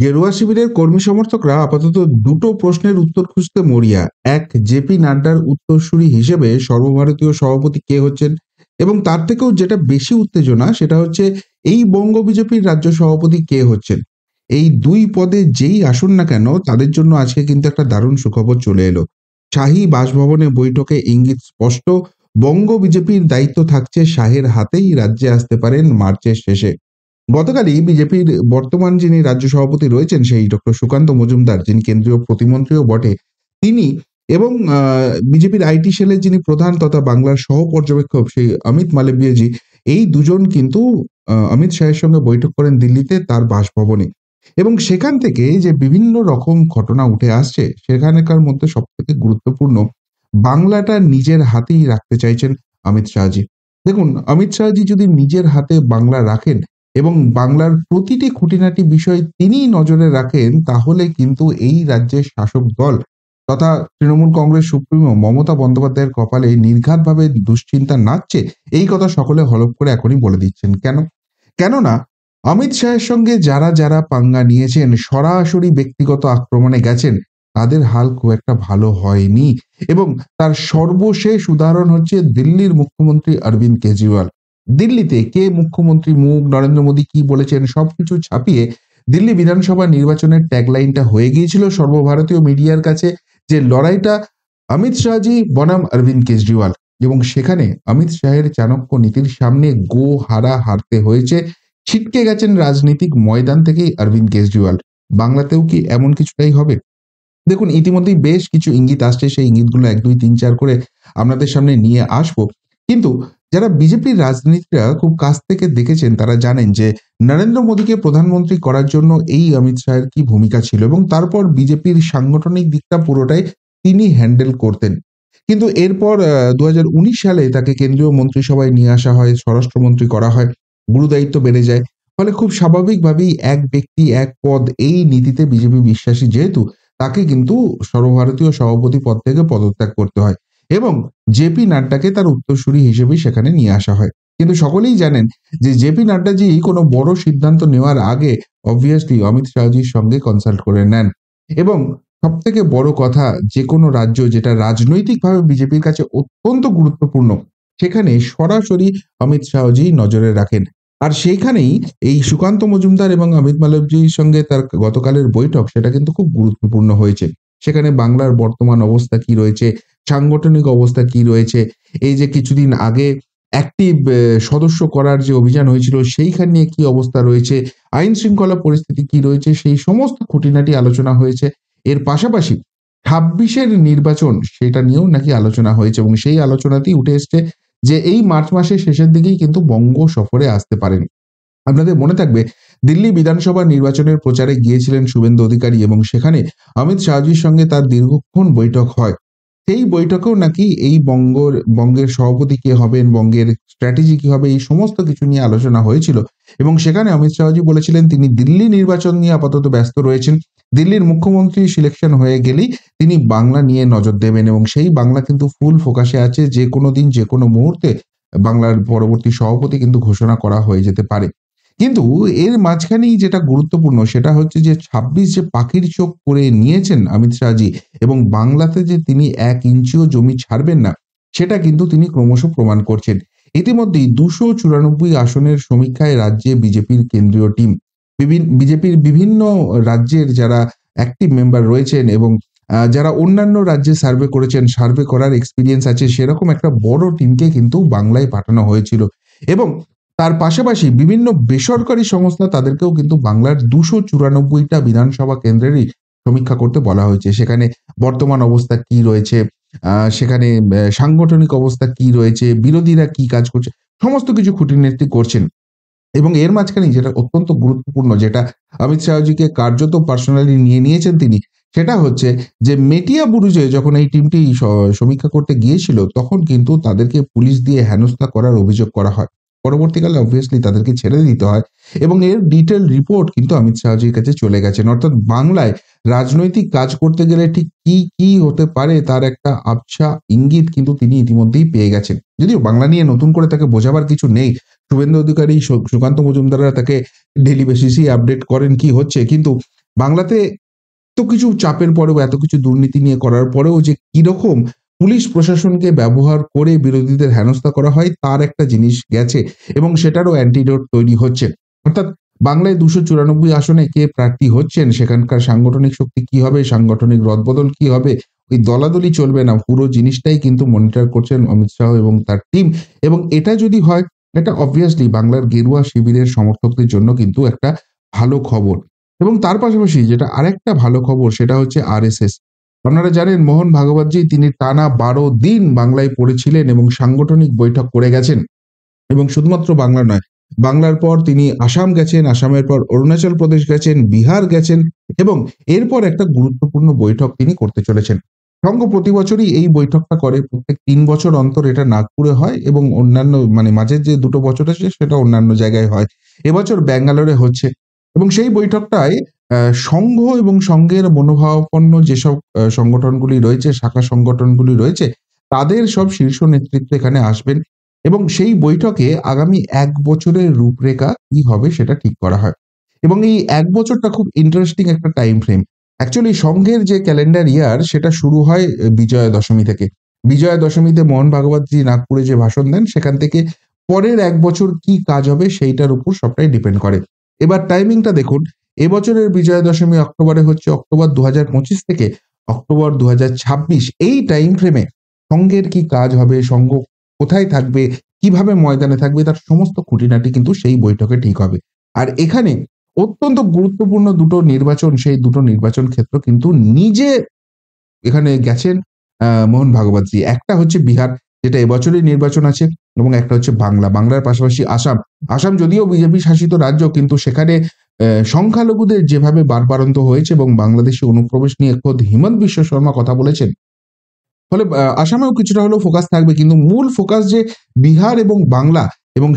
গেরুয়া শিবিরের কর্মী সমর্থকরা আপাতত দুটো প্রশ্নের উত্তর খুঁজতে মরিয়া। এক, জেপি নাড্ডার উত্তরসূরি হিসেবে সর্বভারতীয় সভাপতি কে হচ্ছেন, এবং তার থেকেও যেটা বেশি উত্তেজনা সেটা হচ্ছে এই বঙ্গ বিজেপির রাজ্য সভাপতি কে হচ্ছেন। এই দুই পদে যেই আসুন না কেন তাদের জন্য আজকে কিন্তু একটা দারুণ সুখবর চলে এলো। শাহী বাসভবনে বৈঠকে ইঙ্গিত স্পষ্ট, বঙ্গ বিজেপির দায়িত্ব থাকছে শাহের হাতেই, রাজ্যে আসতে পারেন মার্চের শেষে। গতকালই বিজেপির বর্তমান যিনি রাজ্য সভাপতি রয়েছেন সেই ডক্টর সুকান্ত মজুমদার, যিনি কেন্দ্রীয় প্রতিমন্ত্রীও বটে, তিনি এবং বিজেপির আইটি সেলের যিনি প্রধান তথা বাংলার সহ পর্যবেক্ষক সেই অমিত মালব্যজি, এই দুজন কিন্তু অমিত শাহের সঙ্গে বৈঠক করেন দিল্লিতে তার বাসভবনে। এবং সেখান থেকে যে বিভিন্ন রকম ঘটনা উঠে আসছে সেখানকার মধ্যে সবথেকে গুরুত্বপূর্ণ, বাংলাটা নিজের হাতেই রাখতে চাইছেন অমিত শাহজি। দেখুন, অমিত শাহজি যদি নিজের হাতে বাংলা রাখেন এবং বাংলার প্রতিটি খুঁটিনাটি বিষয় তিনিই নজরে রাখেন, তাহলে কিন্তু এই রাজ্যের শাসক দল তথা তৃণমূল কংগ্রেস সুপ্রিমো মমতা বন্দ্যোপাধ্যায়ের কপালে নির্ঘাতভাবে দুশ্চিন্তা নাচছে। এই কথা সকলে হলফ করে এখনই বলে দিচ্ছেন। কেন? কেননা অমিত শাহের সঙ্গে যারা যারা পাঙ্গা নিয়েছেন, সরাসরি ব্যক্তিগত আক্রমণে গেছেন, তাদের হাল খুব একটা ভালো হয়নি। এবং তার সর্বশেষ উদাহরণ হচ্ছে দিল্লির মুখ্যমন্ত্রী অরবিন্দ কেজরিওয়াল। দিল্লিতে কে মুখ্যমন্ত্রী, মুখ নরেন্দ্র মোদী কি বলেছেন সবকিছু ছাপিয়ে দিল্লি বিধানসভা নির্বাচনের ট্যাগলাইনটা হয়ে গিয়েছিল সর্বভারতীয় মিডিয়ার কাছে যে লড়াইটা অমিত শাহজি বনাম অরবিন্দ কেজরিওয়াল। এবং সেখানে অমিত শাহের চাণক্য নীতির সামনে গো হারা হারতে হয়েছে। ছিটকে গেছেন রাজনীতিক ময়দান থেকেই অরবিন্দ কেজরিওয়াল। বাংলাতেও কি এমন কিছুটাই হবে? দেখুন, ইতিমধ্যেই বেশ কিছু ইঙ্গিত আসছে, সেই ইঙ্গিতগুলো ১, ২, ৩, ৪ করে আপনাদের সামনে নিয়ে আসবো। কিন্তু যারা বিজেপির রাজনীতিটা খুব কাছ থেকে দেখেছেন তারা জানেন যে নরেন্দ্র মোদীকে প্রধানমন্ত্রী করার জন্য এই অমিত শাহের কি ভূমিকা ছিল, এবং তারপর বিজেপির সাংগঠনিক দিকটা পুরোটাই তিনি হ্যান্ডেল করতেন। কিন্তু এরপর ২০১৯ সালে তাকে কেন্দ্রীয় মন্ত্রিসভায় নিয়ে আসা হয়, স্বরাষ্ট্রমন্ত্রী করা হয়, গুরুদায়িত্ব বেড়ে যায়। ফলে খুব স্বাভাবিকভাবেই এক ব্যক্তি এক পদ, এই নীতিতে বিজেপি বিশ্বাসী যেহেতু, তাকে কিন্তু সর্বভারতীয় সভাপতি পদ থেকে পদত্যাগ করতে হয় এবং জেপি নাড্ডাকে তার উত্তরসূরি হিসেবেই সেখানে নিয়ে আসা হয়। কিন্তু সকলেই জানেন যে জেপি নাড্ডাজি কোনো বড় সিদ্ধান্ত নেওয়ার আগে অবভিয়াসলি অমিত শাহজির সঙ্গে কনসাল্ট করে নেন। এবং সবথেকে বড় কথা, যে কোনো রাজ্য যেটা রাজনৈতিকভাবে বিজেপির কাছে অত্যন্ত গুরুত্বপূর্ণ, সেখানে সরাসরি অমিত শাহজি নজরে রাখেন। আর সেইখানেই এই সুকান্ত মজুমদার এবং অমিত মালব্যজির সঙ্গে তার গতকালের বৈঠক সেটা কিন্তু খুব গুরুত্বপূর্ণ হয়েছে। সেখানে বাংলার বর্তমান অবস্থা কি রয়েছে, সাংগঠনিক অবস্থা কি রয়েছে, এই যে কিছুদিন আগে অ্যাক্টিভ সদস্য করার যে অভিযান হয়েছিল সেইখান নিয়ে কি অবস্থা রয়েছে, আইন শৃঙ্খলা পরিস্থিতি কি রয়েছে, সেই সমস্ত খুঁটিনাটি আলোচনা হয়েছে। এর পাশাপাশি ২৬ এর নির্বাচন সেটা নিয়েও নাকি আলোচনা হয়েছে এবং সেই আলোচনাতেই উঠে এসছে যে এই মার্চ মাসের শেষের দিকেই কিন্তু বঙ্গ সফরে আসতে পারেন। আপনাদের মনে থাকবে দিল্লি বিধানসভা নির্বাচনের প্রচারে গিয়েছিলেন শুভেন্দু অধিকারী এবং সেখানে অমিত শাহজির সঙ্গে তার দীর্ঘক্ষণ বৈঠক হয়। সেই বৈঠকেও নাকি এই বঙ্গের সভাপতি কে হবেন, বঙ্গের স্ট্র্যাটেজি কি হবে, এই সমস্ত কিছু নিয়ে আলোচনা হয়েছিল। এবং সেখানে অমিত শাহজি বলেছিলেন তিনি দিল্লি নির্বাচন নিয়ে আপাতত ব্যস্ত রয়েছেন। দিল্লির মুখ্যমন্ত্রী সিলেকশন হয়ে গেলেই তিনি বাংলা নিয়ে নজর দেবেন এবং সেই বাংলা কিন্তু ফুল ফোকাসে আছে। যেকোনো দিন যেকোনো মুহূর্তে বাংলার পরবর্তী সভাপতি কিন্তু ঘোষণা করা হয়ে যেতে পারে। কিন্তু এর মাঝখানেই যেটা গুরুত্বপূর্ণ সেটা হচ্ছে যে ২৬ যে পাখির চোখ করে নিয়েছেন অমিত শাহজি এবং বাংলাতে যে তিনি ১ ইঞ্চিও জমি ছাড়বেন না, সেটা কিন্তু তিনি ক্রমশ প্রমাণ করছেন। ইতিমধ্যেই ২৯৪ আসনের সমীক্ষায় রাজ্যে বিজেপির কেন্দ্রীয় টিম, বিজেপির বিভিন্ন রাজ্যের যারা অ্যাক্টিভ মেম্বার রয়েছেন এবং যারা অন্যান্য রাজ্যে সার্ভে করেছেন, সার্ভে করার এক্সপেরিয়েন্স আছে, সেরকম একটা বড় টিমকে কিন্তু বাংলায় পাঠানো হয়েছিল। এবং তার পাশাপাশি বিভিন্ন বেসরকারি সংস্থা তাদেরকেও কিন্তু বাংলার ২৯৪ টা বিধানসভা কেন্দ্রেরই সমীক্ষা করতে বলা হয়েছে। সেখানে বর্তমান অবস্থা কি রয়েছে, সেখানে সাংগঠনিক অবস্থা কি রয়েছে, বিরোধীরা কি কাজ করছে, সমস্ত কিছু খুঁটিনাটি করছেন। এবং এর মাঝখানেই যেটা অত্যন্ত গুরুত্বপূর্ণ, যেটা অমিত শাহজিকে কার্যত পার্সোনালি নিয়ে নিয়েছেন তিনি, সেটা হচ্ছে যে মেটিয়া বুরুজে যখন এই টিমটি সমীক্ষা করতে গিয়েছিল তখন কিন্তু তাদেরকে পুলিশ দিয়ে হেনস্থা করার অভিযোগ করা হয়। পরবর্তীকালে অবভিয়াসলি তাদেরকে ছেড়ে দিতে হয় এবং এর ডিটেইল রিপোর্ট কিন্তু অমিত শাহজির কাছে চলে গেছেন। অর্থাৎ বাংলায় রাজনৈতিক কাজ করতে গেলে ঠিক কি, কি হতে পারে তার একটা আবছা ইঙ্গিত কিন্তু তিনি ইতিমধ্যেই পেয়ে গেছেন। যদিও বাংলা নিয়ে নতুন করে তাকে বোঝাবার কিছু নেই। শুভেন্দু অধিকারী, সুকান্ত মজুমদাররা তাকে ডেইলি বেসিসেই আপডেট করেন কি হচ্ছে। কিন্তু বাংলাতে এত কিছু চাপের পরেও, এত কিছু দুর্নীতি নিয়ে করার পরেও যে কিরকম পুলিশ প্রশাসনকে ব্যবহার করে বিরোধীদের হেনস্থা করা হয় তার একটা জিনিস গেছে এবং সেটারও অ্যান্টিডোট তৈরি হচ্ছে। অর্থাৎ বাংলায় ২৯৪ আসনে কে প্রার্থী হচ্ছেন, সেখানকার সাংগঠনিক শক্তি কি হবে, সাংগঠনিক রদবদল কি হবে, ওই দলাদলি চলবে না। পুরো জিনিসটাই কিন্তু মনিটর করছেন অমিত শাহ এবং তার টিম। এবং এটা যদি হয়, এটা অবভিয়াসলি বাংলার গেরুয়া শিবিরের সমর্থকদের জন্য কিন্তু একটা ভালো খবর। এবং তার পাশাপাশি যেটা আরেকটা ভালো খবর সেটা হচ্ছে আরএসএস। আপনারা জানেন মোহন ভাগবতজি তিনি টানা ১২ দিন বাংলায় পড়েছিলেন এবং সাংগঠনিক বৈঠক করে গেছেন। এবং শুধুমাত্র বাংলা নয়, বাংলার পর তিনি আসাম গেছেন, আসামের পর অরুণাচল প্রদেশ গেছেন, বিহার গেছেন এবং এরপর একটা গুরুত্বপূর্ণ বৈঠক তিনি করতে চলেছেন। সংঘ প্রতি বছরই এই বৈঠকটা করে, প্রত্যেক ৩ বছর অন্তর এটা নাগপুরে হয় এবং অন্যান্য মানে মাঝের যে ২ টো বছর আছে সেটা অন্যান্য জায়গায় হয়। এবছর ব্যাঙ্গালোরে হচ্ছে এবং সেই বৈঠকটায় সংঘ এবং সংঘের মনোভাবাপন্ন যেসব সংগঠনগুলি রয়েছে, শাখা সংগঠনগুলি রয়েছে, তাদের সব শীর্ষ নেতৃত্ব এখানে আসবেন এবং সেই বৈঠকে আগামী ১ বছরের রূপরেখা কি হবে সেটা ঠিক করা হয়। এবং এই ১ বছরটা খুব ইন্টারেস্টিং একটা টাইম ফ্রেম। অ্যাকচুয়ালি সংঘের যে ক্যালেন্ডার ইয়ার সেটা শুরু হয় বিজয়া দশমী থেকে। বিজয়া দশমীতে মোহন ভাগবতজি নাগপুরে যে ভাষণ দেন সেখান থেকে পরের ১ বছর কি কাজ হবে সেইটার উপর সবটাই ডিপেন্ড করে। এবার টাইমিংটা দেখুন, এবছরের বিজয়া দশমী অক্টোবরে হচ্ছে, অক্টোবর ২০২৫ থেকে অক্টোবর ২০২৬ এই টাইম ফ্রেমে সংঘের কি কাজ হবে, সংঘ কোথায় থাকবে, কিভাবে ময়দানে থাকবে তার সমস্ত খুঁটিনাটি কিন্তু সেই বৈঠকে ঠিক হবে। আর এখানে অত্যন্ত গুরুত্বপূর্ণ ২ টো নির্বাচন, সেই ২ টো নির্বাচন ক্ষেত্র কিন্তু নিজে এখানে গেছেন মোহন ভাগবতজি। একটা হচ্ছে বিহার, যেটা এবছরই নির্বাচন আছে এবং একটা হচ্ছে বাংলা। বাংলার পাশাপাশি আসাম। আসাম যদিও বিজেপি শাসিত রাজ্য কিন্তু সেখানে সংখ্যালঘুদের যেভাবে বাড়বাড়ন্ত হয়েছে এবং বাংলাদেশে অনুপ্রবেশ নিয়ে খোদ হিমন্ত বিশ্ব শর্মা কথা বলেছেন। ফলে আসামেও কিছুটা হলেও ফোকাস থাকবে কিন্তু মূল ফোকাস যে বিহার এবং বাংলা এবং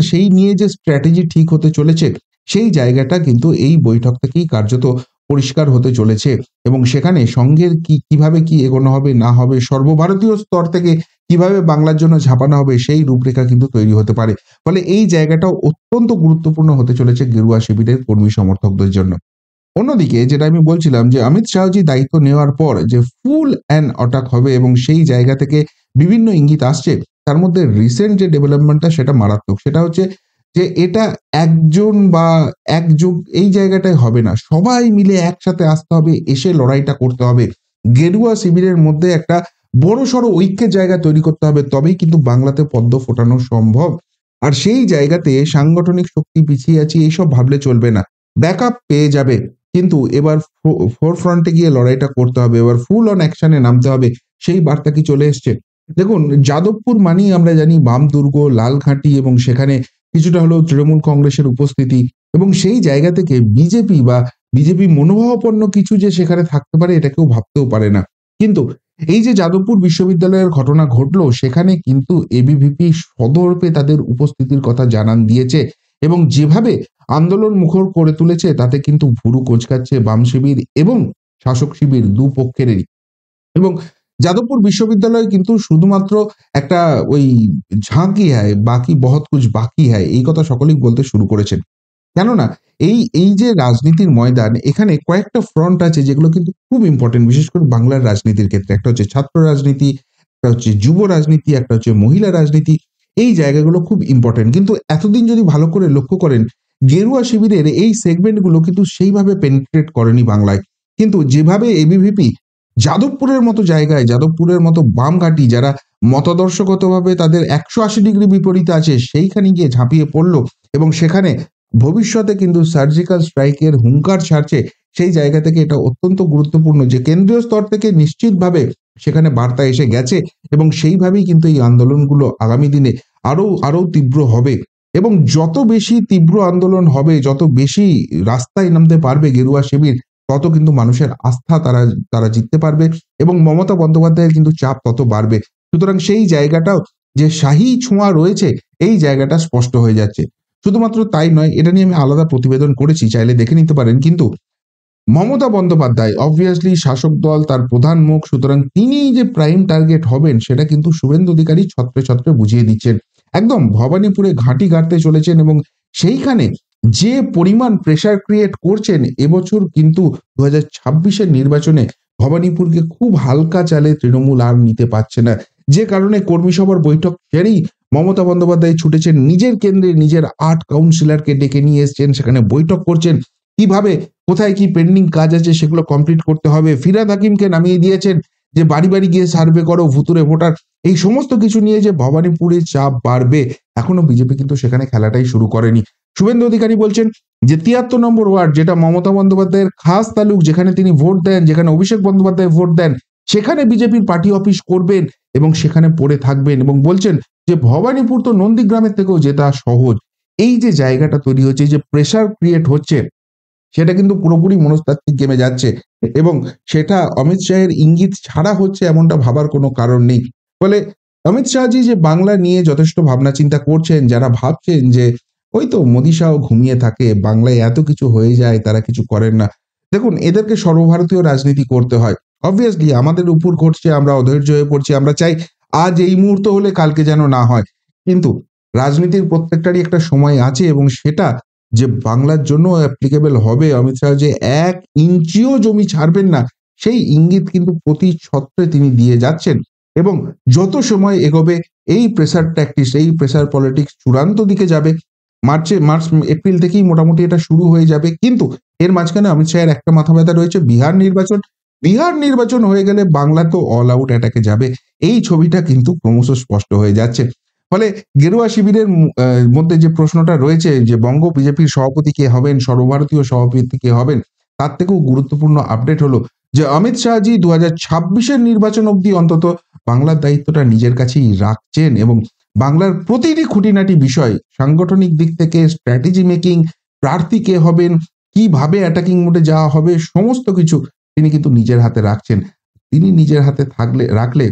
সেই নিয়ে যে স্ট্র্যাটেজি ঠিক হতে চলেছে সেই জায়গাটা কিন্তু এই বৈঠক থেকেই কার্যত পরিষ্কার হতে চলেছে এবং সেখানে সংঘের কিভাবে কি এগোনো হবে না হবে, সর্বভারতীয় স্তর থেকে কিভাবে বাংলার জন্য ঝাঁপানো হবে সেই রূপরেখা কিন্তু তৈরি হতে পারে। ফলে এই জায়গাটাও অত্যন্ত গুরুত্বপূর্ণ হতে চলেছে গেরুয়া শিবিরের কর্মী সমর্থকদের জন্য। অন্যদিকে যেটা আমি বলছিলাম যে অমিত শাহজি দায়িত্ব নেওয়ার পর যে ফুল অ্যান্ড অ্যাটাক হবে এবং সেই জায়গা থেকে বিভিন্ন ইঙ্গিত আসছে, তার মধ্যে রিসেন্ট যে ডেভেলপমেন্টটা সেটা মারাত্মক। সেটা হচ্ছে যে এটা একজন বা একযুগ এই জায়গাটায় হবে না। সবাই মিলে একসাথে আসতে হবে, এসে লড়াইটা করতে হবে। গেরুয়া শিবিরের মধ্যে একটা বড়সড় ঐক্যের জায়গা তৈরি করতে হবে, তবেই কিন্তু বাংলাতে পদ্ম ফোটানো সম্ভব। আর সেই জায়গাতে সাংগঠনিক শক্তি পিছিয়ে আছি এইসব ভাবলে চলবে না। ব্যাকআপ পেয়ে যাবে। কিন্তু এবার ফোরফ্রন্টে গিয়ে লড়াইটা করতে হবে। এবার ফুল অন অ্যাকশন এ নামতে হবে। সেই বার্তা কি চলে এসছে? দেখুন যাদবপুর মানেই আমরা জানি বাম দুর্গ, লাল ঘাঁটি এবং সেখানে কিছুটা হলেও তৃণমূল কংগ্রেসের উপস্থিতি এবং সেই জায়গা থেকে বিজেপি মনোভাবাপন্ন কিছু যে সেখানে থাকতে পারে এটা কেউ ভাবতেও পারে না। কিন্তু এই যে যাদবপুর বিশ্ববিদ্যালয়ের ঘটনা ঘটলো সেখানে কিন্তু এবিভিপি সদর্পে তাদের উপস্থিতির কথা জানান দিয়েছে এবং যেভাবে আন্দোলন মুখর করে তুলেছে তাতে কিন্তু ভুরু কোঁচকাচ্ছে বাম শিবির এবং শাসক শিবির দুপক্ষেরই। এবং যাদবপুর বিশ্ববিদ্যালয় কিন্তু শুধুমাত্র একটা ওই ঝাঁকি হ্যায়, বাকি বহুত কুছ বাকি হ্যায় এই কথা সকলেই বলতে শুরু করেছেন। কেননা এই যে রাজনীতির ময়দান এখানে কয়েকটা ফ্রন্ট আছে যেগুলো কিন্তু খুব ইম্পোর্টেন্ট বিশেষ করে বাংলার রাজনীতির ক্ষেত্রে। একটা হচ্ছে ছাত্র রাজনীতি, একটা হচ্ছে যুব রাজনীতি, একটা হচ্ছে মহিলা রাজনীতি। এই জায়গাগুলো খুব ইম্পোর্টেন্ট। কিন্তু এতদিন যদি ভালো করে লক্ষ্য করেন গেরুয়া শিবিরের এই সেগমেন্ট গুলো কিন্তু সেইভাবে পেনিট্রেট করেনি বাংলায়। কিন্তু যেভাবে এবিভিপি যাদবপুরের মতো জায়গায়, যাদবপুরের মতো বাম ঘাঁটি যারা মতাদর্শগতভাবে তাদের ১৮০ ডিগ্রি বিপরীতে আছে সেইখানে গিয়ে ঝাঁপিয়ে পড়ল এবং সেখানে ভবিষ্যতে কিন্তু সার্জিক্যাল স্ট্রাইকের হুঙ্কার ছাড়ছে, সেই জায়গা থেকে এটা অত্যন্ত গুরুত্বপূর্ণ যে কেন্দ্রীয় স্তর থেকে নিশ্চিতভাবে সেখানে বার্তা এসে গেছে এবং সেইভাবেই কিন্তু এই আন্দোলনগুলো আগামী দিনে আরো তীব্র হবে এবং যত বেশি তীব্র আন্দোলন হবে, যত বেশি রাস্তায় নামতে পারবে গেরুয়া শিবির, তত কিন্তু মানুষের আস্থা তারা জিততে পারবে এবং মমতা বন্দ্যোপাধ্যায়ের কিন্তু চাপ তত বাড়বে। সুতরাং সেই জায়গাটাও যে শাহী ছোঁয়া রয়েছে এই জায়গাটা স্পষ্ট হয়ে যাচ্ছে। শুধুমাত্র তাই নয়, এটা নিয়ে আমি আলাদা প্রতিবেদন করেছি, চাইলে দেখে নিতে পারেন। কিন্তু মমতা বন্দ্যোপাধ্যায় অবভিয়াসলি শাসক দল, তার প্রধান মুখ, সুতরাং তিনি যে প্রাইম টার্গেট হবেন সেটা কিন্তু শুভেন্দু অধিকারী ছত্রে ছত্রে বুঝিয়ে দিচ্ছেন। একদম ভবানীপুরে ঘাঁটি গাড়তে চলেছেন এবং সেইখানে যে পরিমাণ প্রেসার ক্রিয়েট করছেন এবছর কিন্তু 2026-এর নির্বাচনে ভবানীপুরকে খুব হালকা চালে তৃণমূল আর নিতে পারছে না। যে কারণে কর্মী সভার বৈঠক সেরেই মমতা বন্দ্যোপাধ্যায় ছুটেছেন নিজের কেন্দ্রে, নিজের ৮ কাউন্সিলরকে ডেকে নিয়ে এসছেন, সেখানে বৈঠক করছেন। কিভাবে কোথায় কি পেন্ডিং কাজ আছে সেগুলো কমপ্লিট করতে হবে। ফিরহাদ হাকিমকে নামিয়ে দিয়েছেন যে বাড়ি, বাড়ি গিয়ে সার্ভে করো, ভুতুড়ে ভোটার। এই সমস্ত কিছু নিয়ে যে ভবানীপুরে চাপ বাড়বে, এখনো বিজেপি কিন্তু সেখানে খেলাটাই শুরু করেনি। শুভেন্দু অধিকারী বলছেন যে ৭৩ নম্বর ওয়ার্ড, যেটা মমতা বন্দ্যোপাধ্যায়ের খাস তালুক, যেখানে তিনি ভোট দেন, যেখানে অভিষেক বন্দ্যোপাধ্যায় ভোট দেন, সেখানে বিজেপির পার্টি অফিস করবেন এবং সেখানে পড়ে থাকবেন, এবং বলছেন যে ভবানীপুর তো নন্দীগ্রামের থেকেও জেতা সহজ। এই যে জায়গাটা তৈরি হচ্ছে, এই যে প্রেসার ক্রিয়েট হচ্ছে, সেটা কিন্তু পুরোপুরি মনস্তাত্ত্বিক গেমে যাচ্ছে, এবং সেটা অমিত শাহের ইঙ্গিত ছাড়া হচ্ছে এমনটা ভাবার কোনো কারণ নেই। ফলে অমিত শাহজি যে বাংলা নিয়ে যথেষ্ট ভাবনা চিন্তা করছেন, যারা ভাবছেন যে ওই তো মোদি শাহ ঘুমিয়ে থাকে, বাংলায় এত কিছু হয়ে যায়, তারা কিছু করেন না। দেখুন, এদেরকে সর্বভারতীয় রাজনীতি করতে হয়। অবভিয়াসলি আমাদের উপর ঘটছে, আমরা অধৈর্য হয়ে পড়ছি, আমরা চাই আজ এই মুহূর্ত হলে কালকে যেন না হয়। কিন্তু রাজনীতির প্রত্যেকটারই একটা সময় আছে, এবং সেটা যে বাংলার জন্য অ্যাপ্লিকেবল হবে। অমিত শাহ যে ১ ইঞ্চিও জমি ছাড়বেন না, সেই ইঙ্গিত কিন্তু প্রতি ছত্রে তিনি দিয়ে যাচ্ছেন, এবং যত সময় এগোবে এই প্রেসার ট্যাকটিক্স, এই প্রেসার পলিটিক্স চূড়ান্ত দিকে যাবে। এপ্রিল থেকেই মোটামুটি এটা শুরু হয়ে যাবে। কিন্তু এর মাঝখানে অমিত শাহের একটা মাথা ব্যথা রয়েছে, বিহার নির্বাচন। বিহার নির্বাচন হয়ে গেলে বাংলা তো অল আউট অ্যাটাকে যাবে। এই ছবিটা কিন্তু ক্রমশ স্পষ্ট হয়ে যাচ্ছে। ফলে গেরুয়া শিবিরের মধ্যে যে প্রশ্নটা রয়েছে যে বঙ্গ বিজেপির সভাপতি কে হবেন, সর্বভারতীয় সভাপতি কে হবেন, তার থেকেও গুরুত্বপূর্ণ আপডেট হলো যে অমিত শাহজি ২০২৬-এর নির্বাচন অবধি অন্তত বাংলার দায়িত্বটা নিজের কাছেই রাখছেন, এবং বাংলার প্রতিটি খুঁটিনাটি বিষয়, সাংগঠনিক দিক থেকে স্ট্র্যাটেজি মেকিং, প্রার্থী কে হবেন, কিভাবে অ্যাটাকিং মোডে যাওয়া হবে, সমস্ত কিছু তিনি কিন্তু নিজের হাতে রাখছেন। তিনি নিজের হাতে রাখলে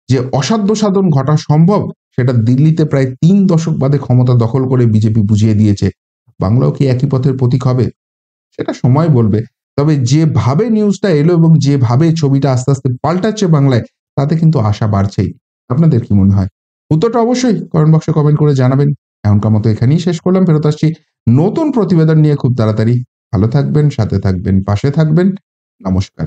যে অসাধ্য সাধন ঘটা সম্ভব, সেটা দিল্লিতে প্রায় ৩ দশক বাদে ক্ষমতা দখল করে বিজেপি বুঝিয়ে দিয়েছে। বাংলাও কি একই পথের পথিক হবে? সেটা সময় বলবে। তবে যেভাবে নিউজটা এলো এবং যেভাবে ছবিটা আস্তে, আস্তে পাল্টাচ্ছে বাংলায়, তাতে কিন্তু আশা বাড়ছেই। আপনাদের কি মনে হয়? উত্তরটা অবশ্যই কমেন্ট বক্সে কমেন্ট করে জানাবেন। এখনকার মতো এখানেই শেষ করলাম। ফেরত আসছি নতুন প্রতিবেদন নিয়ে খুব তাড়াতাড়ি। ভালো থাকবেন, সাথে থাকবেন, পাশে থাকবেন। নমস্কার।